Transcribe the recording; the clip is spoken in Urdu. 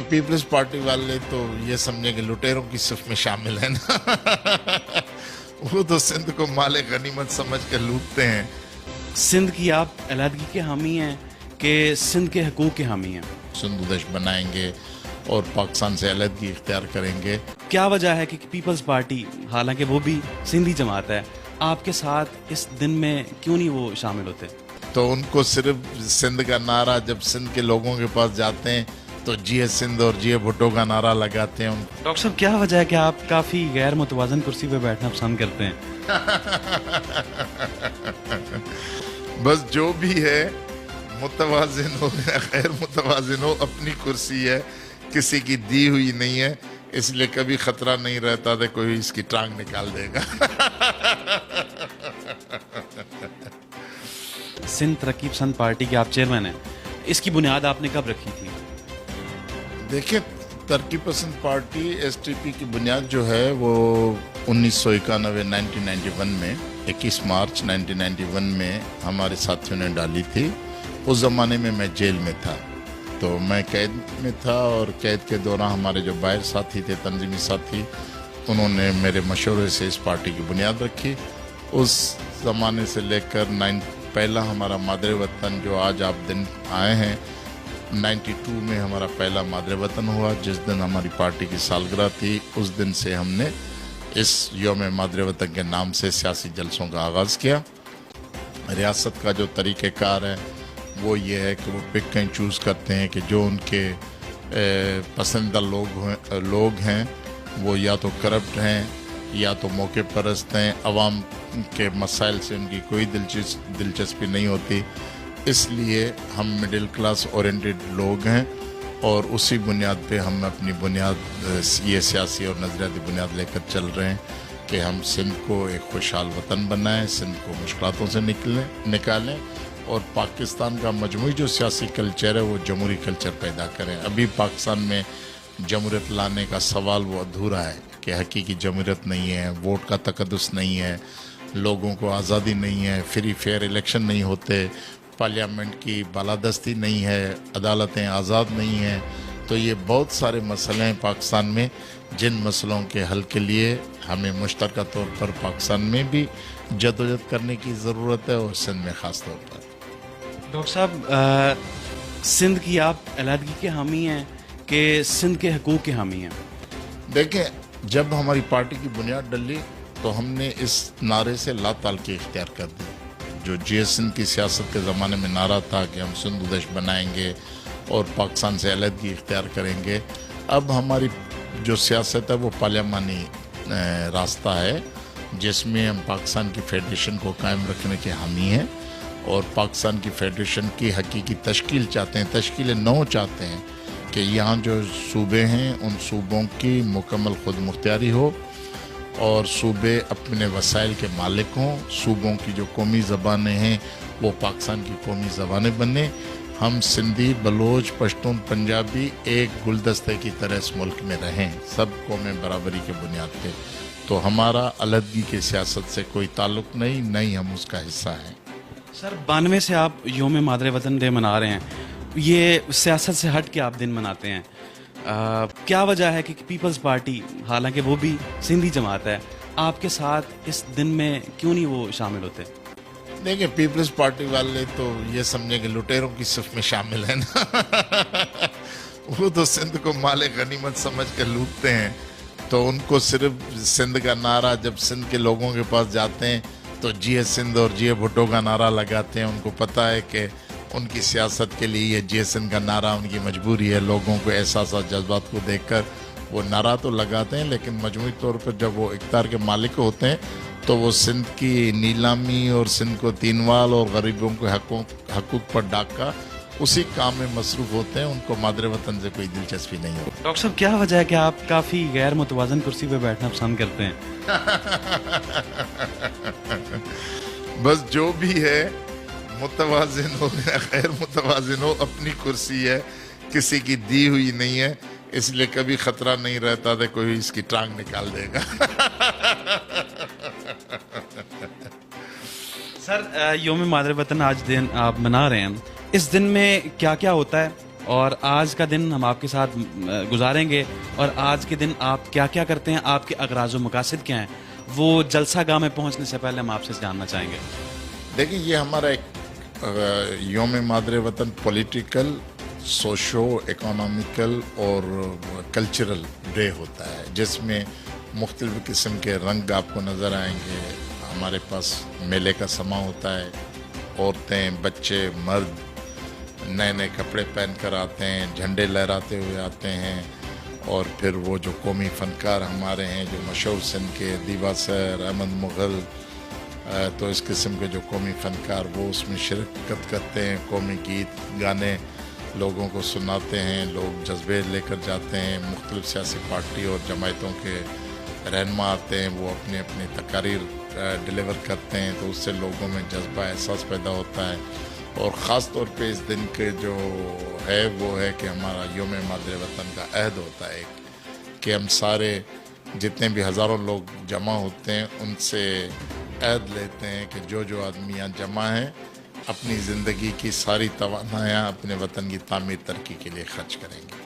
پیپلز پارٹی والے تو یہ سمجھیں کہ لٹیروں کی صف میں شامل ہیں نا وہ تو سندھ کو مال غنیمت سمجھ کر لوٹتے ہیں. سندھ کی آپ علیحدگی کے حامی ہیں کہ سندھ کے حقوق کے حامی ہیں؟ سندھ دش بنائیں گے اور پاکستان سے علیحدگی اختیار کریں گے. کیا وجہ ہے کہ پیپلز پارٹی حالانکہ وہ بھی سندھی جماعت ہے آپ کے ساتھ اس دن میں کیوں نہیں وہ شامل ہوتے؟ تو ان کو صرف سندھ کا نعرہ جب سندھ کے لوگوں کے پاس جاتے ہیں تو جی سندھ اور جی بھٹو کا نعرہ لگاتے ہیں. ڈاکٹر صاحب کیا وجہ ہے کہ آپ کافی غیر متوازن کرسی پہ بیٹھنا پسند کرتے ہیں؟ بس جو بھی ہے متوازن ہو یا غیر متوازن ہو اپنی کرسی ہے کسی کی دی ہوئی نہیں ہے اس لیے کبھی خطرہ نہیں رہتا تھا کوئی اس کی ٹانگ نکال دے گا. سندھ ترقی پسند پارٹی کے آپ چیئرمین ہیں اس کی بنیاد آپ نے کب رکھی تھی؟ دیکھیں ترقی پسند پارٹی ایس ٹی پی کی بنیاد جو ہے وہ 1991 میں 21 مارچ 1991 میں ہمارے ساتھیوں نے ڈالی تھی. اس زمانے میں میں جیل میں تھا تو میں قید میں تھا اور قید کے دوران ہمارے جو باہر ساتھی تھے تنظیمی ساتھی انہوں نے میرے مشورے سے اس پارٹی کی بنیاد رکھی. اس زمانے سے لے کر پہلا ہمارا مادر وطن جو آج آپ دن آئے ہیں 92 میں ہمارا پہلا مادر وطن ہوا جس دن ہماری پارٹی کی سالگرہ تھی. اس دن سے ہم نے اس یوم مادر وطن کے نام سے سیاسی جلسوں کا آغاز کیا. ریاست کا جو طریقہ کار ہے وہ یہ ہے کہ وہ پک اینڈ چوز کرتے ہیں کہ جو ان کے پسندیدہ لوگ ہیں وہ یا تو کرپٹ ہیں یا تو موقع پرست ہیں. عوام کے مسائل سے ان کی کوئی دلچسپی نہیں ہوتی. اس لیے ہم مڈل کلاس اورینٹڈ لوگ ہیں اور اسی بنیاد پہ ہم اپنی بنیاد یہ سیاسی اور نظریاتی بنیاد لے کر چل رہے ہیں کہ ہم سندھ کو ایک خوشحال وطن بنائیں, سندھ کو مشکلاتوں سے نکالیں اور پاکستان کا مجموعی جو سیاسی کلچر ہے وہ جمہوری کلچر پیدا کریں. ابھی پاکستان میں جمہوریت لانے کا سوال وہ ادھورا ہے کہ حقیقی جمہوریت نہیں ہے, ووٹ کا تقدس نہیں ہے, لوگوں کو آزادی نہیں ہے, فری فیئر الیکشن نہیں ہوتے, پارلیمنٹ کی بالادستی نہیں ہے, عدالتیں آزاد نہیں ہیں. تو یہ بہت سارے مسئلے ہیں پاکستان میں جن مسئلوں کے حل کے لیے ہمیں مشترکہ طور پر پاکستان میں بھی جدوجہد کرنے کی ضرورت ہے اور سندھ میں خاص طور پر. ڈاکٹر صاحب سندھ کی آپ علیحدگی کے حامی ہیں کہ سندھ کے حقوق کے حامی ہیں؟ دیکھیں جب ہماری پارٹی کی بنیاد ڈلی تو ہم نے اس نعرے سے لا تعلقی اختیار کر دی. جو جی سندھ کی سیاست کے زمانے میں نعرہ تھا کہ ہم سندھ دش بنائیں گے اور پاکستان سے علیحدگی اختیار کریں گے, اب ہماری جو سیاست ہے وہ پارلیمانی راستہ ہے جس میں ہم پاکستان کی فیڈریشن کو قائم رکھنے کے حامی ہیں اور پاکستان کی فیڈریشن کی حقیقی تشکیل چاہتے ہیں, تشکیل نو چاہتے ہیں کہ یہاں جو صوبے ہیں ان صوبوں کی مکمل خود مختاری ہو اور صوبے اپنے وسائل کے مالک ہوں, صوبوں کی جو قومی زبانیں ہیں وہ پاکستان کی قومی زبانیں بنیں. ہم سندھی, بلوچ, پشتون, پنجابی ایک گلدستے کی طرح اس ملک میں رہیں, سب قومیں برابری کے بنیاد پہ. تو ہمارا علیحدگی کی سیاست سے کوئی تعلق نہیں, نہ ہی ہم اس کا حصہ ہیں. سر 92 سے آپ یوم مادر وطن ڈے منا رہے ہیں, یہ سیاست سے ہٹ کے آپ دن مناتے ہیں, کیا وجہ ہے کہ پیپلز پارٹی حالانکہ وہ بھی سندھی جماعت ہے آپ کے ساتھ اس دن میں کیوں نہیں وہ شامل ہوتے؟ دیکھیں پیپلز پارٹی والے تو یہ سمجھیں کہ لٹیروں کی صف میں شامل ہیں نا وہ تو سندھ کو مال غنیمت سمجھ کر لوٹتے ہیں. تو ان کو صرف سندھ کا نعرہ جب سندھ کے لوگوں کے پاس جاتے ہیں تو جی سندھ اور جی بھٹو کا نعرہ لگاتے ہیں. ان کو پتہ ہے کہ ان کی سیاست کے لیے یہ جی سندھ کا نعرہ ان کی مجبوری ہے. لوگوں کو احساسات جذبات کو دیکھ کر وہ نعرہ تو لگاتے ہیں لیکن مجموعی طور پر جب وہ اقتدار کے مالک ہوتے ہیں تو وہ سندھ کی نیلامی اور سندھ کو تینوال اور غریبوں کے حقوق پر ڈاکہ اسی کام میں مصروف ہوتے ہیں. ان کو مادر وطن سے کوئی دلچسپی نہیں ہوتی. ڈاکٹر صاحب کیا وجہ ہے کہ آپ کافی غیر متوازن کرسی پہ بیٹھنا پسند کرتے ہیں؟ بس جو بھی ہے متوازن ہو یا غیر متوازن ہو اپنی کرسی ہے کسی کی دی ہوئی نہیں ہے اس لیے کبھی خطرہ نہیں رہتا تھا کوئی اس کی ٹانگ نکال دے گا. سر یوم مادر وطن آج دن آپ منا رہے ہیں, اس دن میں کیا کیا ہوتا ہے اور آج کا دن ہم آپ کے ساتھ گزاریں گے، اور آج کے دن آپ کیا کیا کرتے ہیں، آپ کے اغراض و مقاصد کیا ہیں، وہ جلسہ گاہ میں پہنچنے سے پہلے ہم آپ سے جاننا چاہیں گے۔ دیکھیں، یہ ہمارا ایک یوم مادر وطن پولیٹیکل، سوشو اکنامیکل اور کلچرل ڈے ہوتا ہے، جس میں مختلف قسم کے رنگ آپ کو نظر آئیں گے۔ ہمارے پاس میلے کا سما ہوتا ہے، عورتیں، بچے، مرد نئے نئے کپڑے پہن کر آتے ہیں، جھنڈے لہراتے ہوئے آتے ہیں، اور پھر وہ جو قومی فنکار ہمارے ہیں جو مشہور سندھ کے دیوا سر، احمد مغل، تو اس قسم کے جو قومی فنکار وہ اس میں شرکت کرتے ہیں، قومی گیت گانے لوگوں کو سناتے ہیں، لوگ جذبے لے کر جاتے ہیں، مختلف سیاسی پارٹی اور جماعتوں کے رہنما آتے ہیں، وہ اپنے اپنے تقاریر ڈیلیور کرتے ہیں، تو اس سے لوگوں میں جذبہ احساس پیدا ہوتا ہے۔ اور خاص طور پہ اس دن کے جو ہے وہ ہے کہ ہمارا یوم مادر وطن کا عہد ہوتا ہے کہ ہم سارے جتنے بھی ہزاروں لوگ جمع ہوتے ہیں ان سے عہد لیتے ہیں کہ جو آدمی یہاں جمع ہیں اپنی زندگی کی ساری توانائیاں اپنے وطن کی تعمیر ترقی کے لیے خرچ کریں گے۔